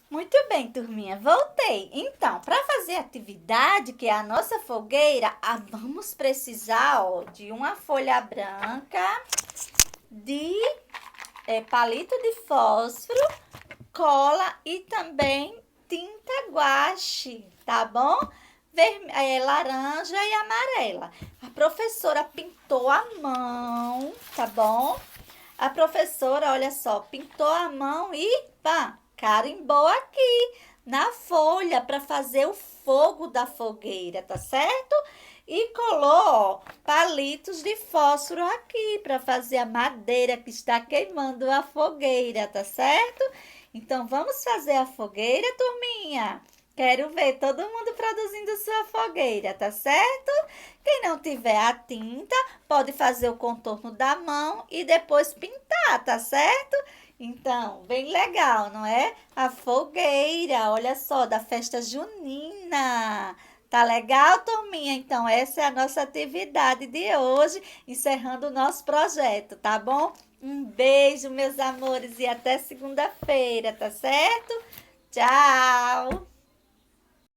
Muito bem, turminha, voltei. Então, para fazer a atividade, que é a nossa fogueira, vamos precisar, ó, de uma folha branca, de palito de fósforo, cola e também tinta guache, tá bom? Laranja e amarela. A professora pintou a mão, tá bom? A professora, olha só, pintou a mão e pá, carimbou aqui na folha para fazer o fogo da fogueira, tá certo? E colou, ó, palitos de fósforo aqui para fazer a madeira que está queimando a fogueira, tá certo? Então vamos fazer a fogueira, turminha? Quero ver todo mundo produzindo sua fogueira, tá certo? Quem não tiver a tinta, pode fazer o contorno da mão e depois pintar, tá certo? Então, bem legal, não é? A fogueira, olha só, da festa junina. Tá legal, turminha? Então, essa é a nossa atividade de hoje, encerrando o nosso projeto, tá bom? Um beijo, meus amores, e até segunda-feira, tá certo? Tchau!